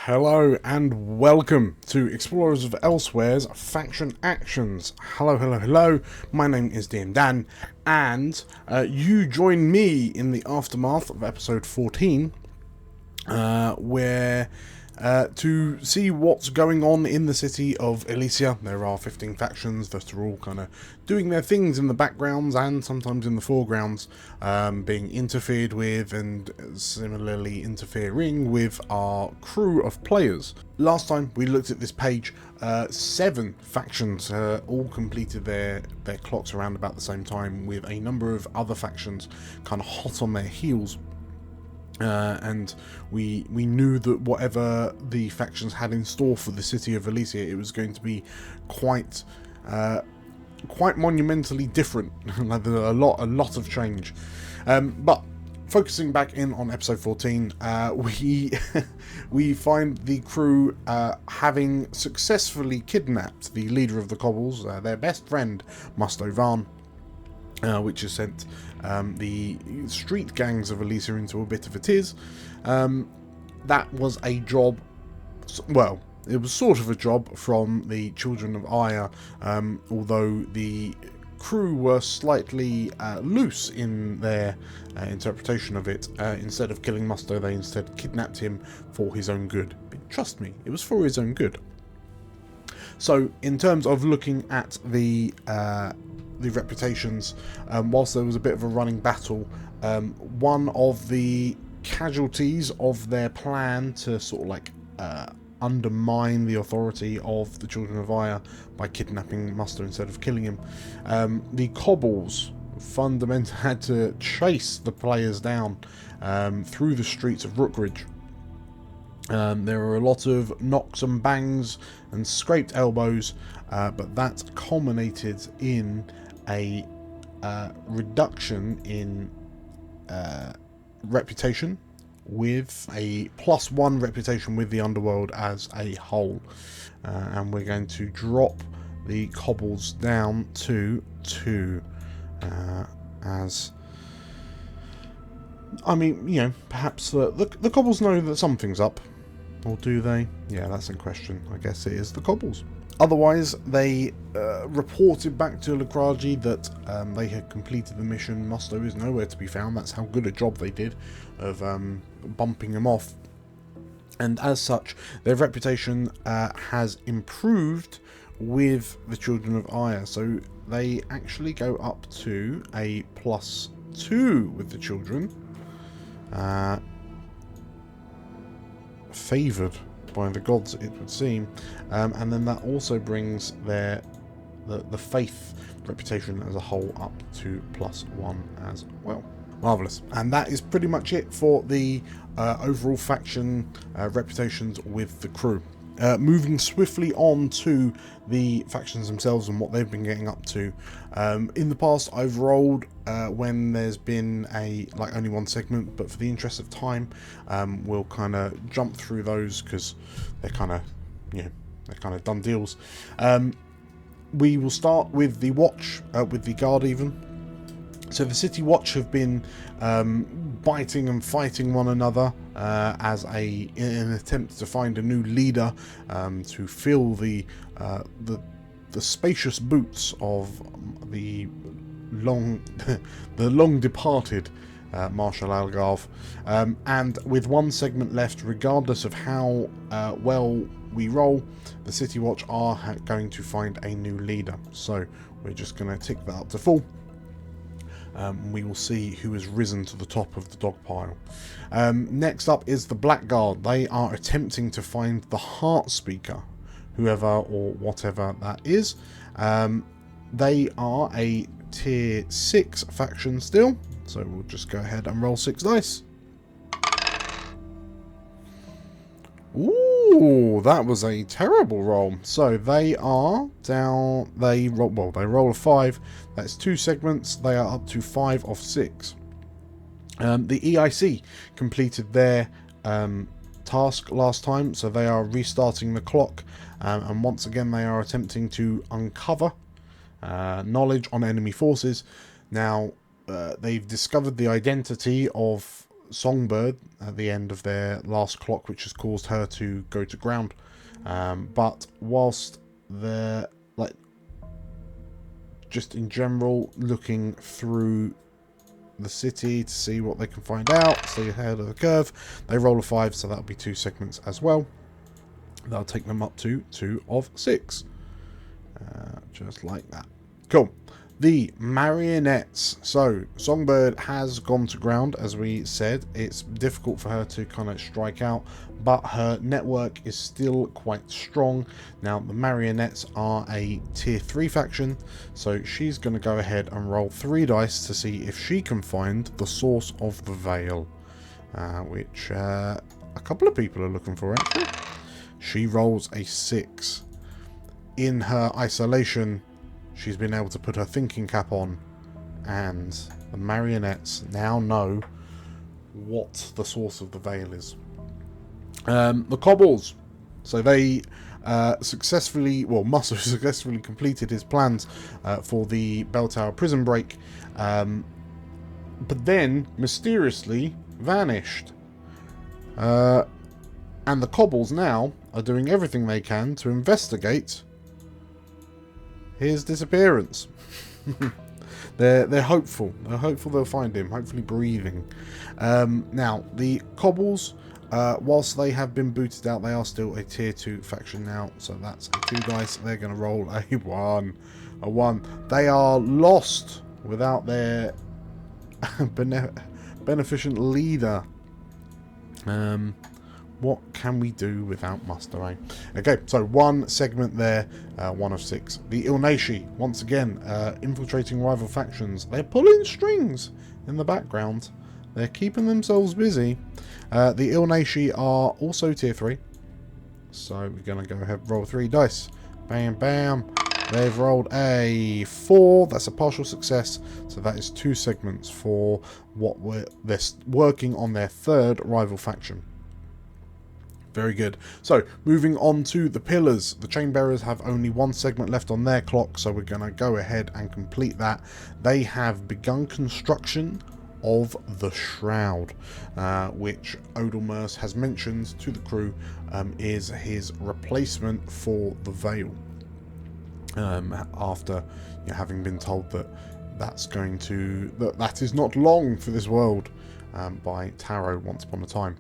Hello and welcome to Explorers of Elsewhere's Faction Actions. Hello. My name is Dan, and you join me in the aftermath of episode 14, where to see what's going on in the city of Elysia. There are 15 factions that are all kind of doing their things in the backgrounds and sometimes in the foregrounds, being interfered with and similarly interfering with our crew of players. Last time we looked at this page, 7 factions all completed their clocks around about the same time, with a number of other factions kind of hot on their heels. And we knew that whatever the factions had in store for the city of Elysia, it was going to be quite monumentally different. Like a lot of change. But focusing back in on episode 14, we find the crew having successfully kidnapped the leader of the Cobbles, their best friend Mustovan, which has sent the street gangs of Elysia into a bit of a tiz. That was a job, well, it was sort of a job from the Children of Aya, although the crew were slightly loose in their interpretation of it. Instead of killing Musto, they instead kidnapped him for his own good. But trust me, it was for his own good. So, in terms of looking at the reputations, whilst there was a bit of a running battle, one of the casualties of their plan to sort of like undermine the authority of the Children of Aya by kidnapping Musto instead of killing him, the Cobbles fundamentally had to chase the players down through the streets of Rookridge. There were a lot of knocks and bangs and scraped elbows, but that culminated in a reduction in reputation, with a +1 reputation with the underworld as a whole. And we're going to drop the Cobbles down to 2, as... I mean, you know, perhaps the Cobbles know that something's up. Or do they? Yeah, that's in question. I guess it is the Cobbles. Otherwise, they reported back to Lukraji that they had completed the mission. Musto is nowhere to be found. That's how good a job they did of bumping him off. And as such, their reputation has improved with the Children of Aya. So they actually go up to a +2 with the Children. Favoured by the gods, it would seem, and then that also brings the faith reputation as a whole up to +1 as well. Marvellous. And that is pretty much it for the overall faction reputations with the crew. Moving swiftly on to the factions themselves and what they've been getting up to. In the past, I've rolled when there's been only one segment, but for the interest of time, we'll kind of jump through those because they're kind of done deals. We will start with the Watch, with the Guard even. So the City Watch have been biting and fighting one another in an attempt to find a new leader to fill the spacious boots of the long departed Marshal Algarve. And with one segment left, regardless of how well we roll, the City Watch are going to find a new leader. So we're just going to tick that up to full. We will see who has risen to the top of the dog pile. Next up is the Blackguard. They are attempting to find the Heart Speaker, whoever or whatever that is. They are a tier 6 faction still, so we'll just go ahead and roll 6 dice. Ooh, that was a terrible roll. So they are down. They roll a 5. That's 2 segments. They are up to 5 of 6. The EIC completed their task last time, so they are restarting the clock, and once again they are attempting to uncover knowledge on enemy forces. Now they've discovered the identity of Songbird at the end of their last clock, which has caused her to go to ground. But whilst they're like just in general looking through the city to see what they can find out, stay ahead of the curve, they roll a 5, so that'll be 2 segments as well. That'll take them up to 2 of 6. Just like that. Cool. The marionettes. So Songbird has gone to ground, as we said. It's difficult for her to kind of strike out, but her network is still quite strong. Now the marionettes are a tier 3 faction, so she's going to go ahead and roll 3 dice to see if she can find the source of the veil, which a couple of people are looking for actually. She rolls a 6. In her isolation, she's been able to put her thinking cap on, and the marionettes now know what the source of the veil is. The Cobbles. So they successfully, well, must have successfully completed his plans for the Bell Tower prison break, but then mysteriously vanished. And the Cobbles now are doing everything they can to investigate his disappearance. They're hopeful. They're hopeful they'll find him. Hopefully breathing. Now the Cobbles, whilst they have been booted out, they are still a tier 2 faction now. So that's a 2 dice. They're going to roll a 1. A 1. They are lost without their beneficent leader. What can we do without Muster, eh? Okay, so 1 segment there, 1 of 6. The Elysia, once again, infiltrating rival factions. They're pulling strings in the background. They're keeping themselves busy. The Elysia are also tier 3. So we're going to go ahead and roll 3 dice. Bam, bam. They've rolled a 4. That's a partial success. So that is 2 segments for what they're working on their 3rd rival faction. Very good. So, moving on to the pillars. The Chainbearers have only 1 segment left on their clock, so we're going to go ahead and complete that. They have begun construction of the Shroud, which Odalmers has mentioned to the crew is his replacement for the Veil. After having been told that that is not long for this world by Tarot once upon a time.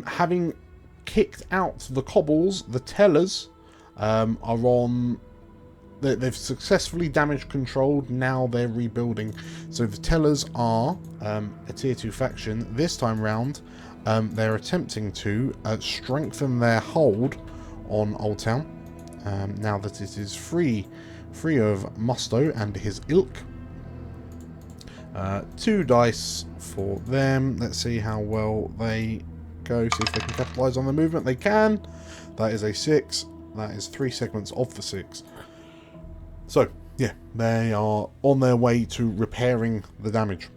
Having kicked out the Cobbles, the Tellers are on. They've successfully damage controlled. Now they're rebuilding. So the Tellers are a tier 2 faction. This time round, they're attempting to strengthen their hold on Old Town. Now that it is free of Musto and his ilk. 2 dice for them. Let's see how well they go, see if they can capitalise on the movement. They can. That is a 6. That is 3 segments of the 6. So yeah, they are on their way to repairing the damage.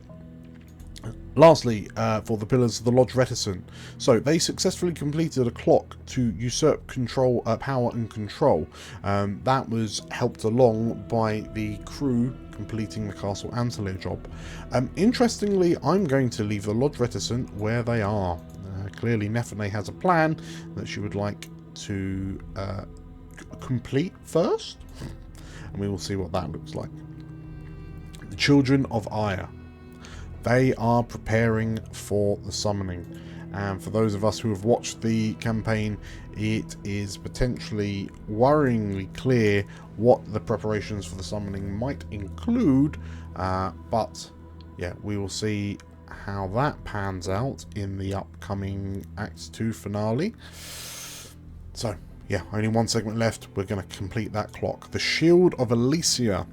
Lastly, for the pillars, the Lodge Reticent. So they successfully completed a clock to usurp control, power and control. That was helped along by the crew completing the Castle Antelir job. Interestingly, I'm going to leave the Lodge Reticent where they are. Clearly Nephene has a plan that she would like to complete first, and we will see what that looks like. The Children of Ire. They are preparing for the summoning, and for those of us who have watched the campaign, it is potentially worryingly clear what the preparations for the summoning might include, but yeah, we will see how that pans out in the upcoming Act 2 finale. So yeah, only 1 segment left. We're going to complete that clock. The Shield of Elysia.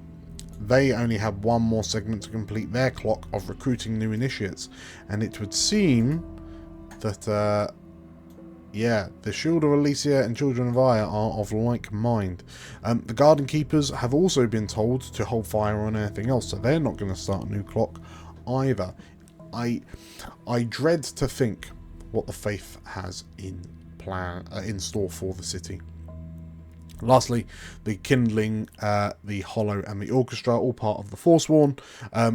They only have 1 more segment to complete their clock of recruiting new initiates, and it would seem that yeah, the Shield of Elysia and Children of Ire are of like mind. The Garden Keepers have also been told to hold fire on anything else, so they're not going to start a new clock either. I dread to think what the Faith has in store for the city. Lastly, the Kindling, the Hollow, and the Orchestra, all part of the Forsworn.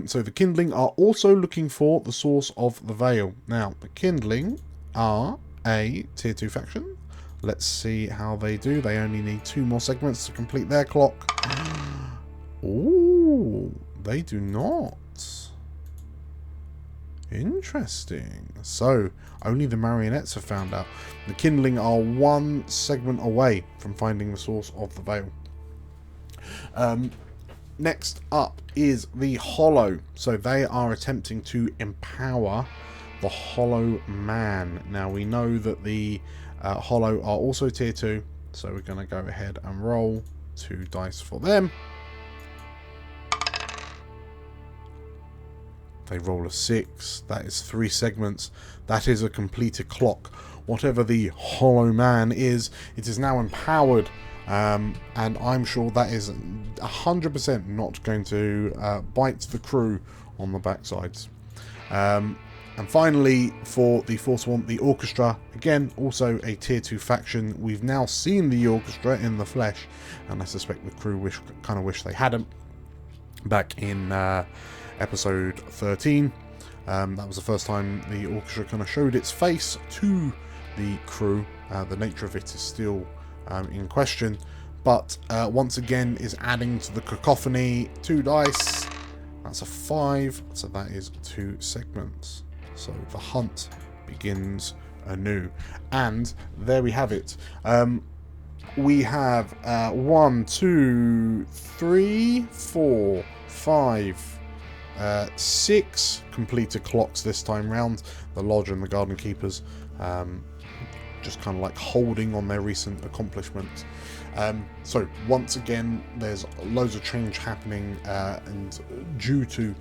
So the Kindling are also looking for the source of the Veil. Now, the Kindling are a tier 2 faction. Let's see how they do. They only need 2 more segments to complete their clock. Oh, they do not. Interesting. So, only the marionettes have found out. The Kindling are 1 segment away from finding the source of the Veil. Next up is the Hollow. So they are attempting to empower the Hollow Man. Now we know that the Hollow are also tier 2. So we're going to go ahead and roll 2 dice for them. They roll a 6. That is 3 segments. That is a completed clock. Whatever the Hollow Man is, it is now empowered. And I'm sure that is 100% not going to bite the crew on the backsides. And finally, for the Forsworn, the Orchestra, again, also a tier 2 faction. We've now seen the Orchestra in the flesh, and I suspect the crew kind of wish they hadn't. Back in episode 13, that was the first time the Orchestra kind of showed its face to the crew. The nature of it is still in question, but once again is adding to the cacophony. 2 dice, that's a 5, so that is 2 segments. So the hunt begins anew, and there we have it. We have 1, 2, 3, 4, 5, 6 completed clocks this time round. The Lodge and the Garden Keepers just kind of like holding on their recent accomplishments. So once again, there's loads of change happening, and due to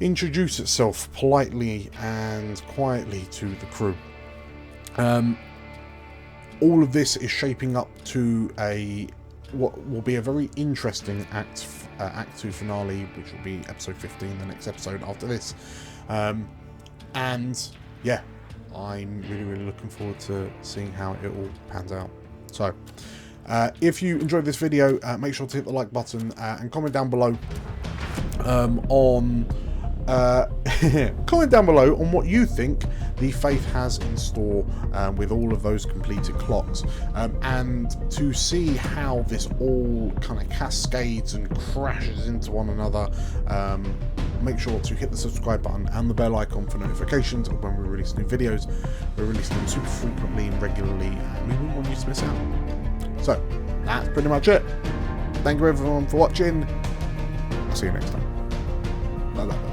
introduce itself politely and quietly to the crew. All of this is shaping up to what will be a very interesting Act 2 finale, which will be episode 15, the next episode after this. And yeah, I'm really looking forward to seeing how it all pans out. So, if you enjoyed this video, make sure to hit the like button and comment down below comment down below on what you think the Faith has in store with all of those completed clocks, and to see how this all kind of cascades and crashes into one another. Make sure to hit the subscribe button and the bell icon for notifications of when we release new videos. We release them super frequently and regularly, and we wouldn't want you to miss out. So that's pretty much it. Thank you everyone for watching. I'll see you next time. Bye bye.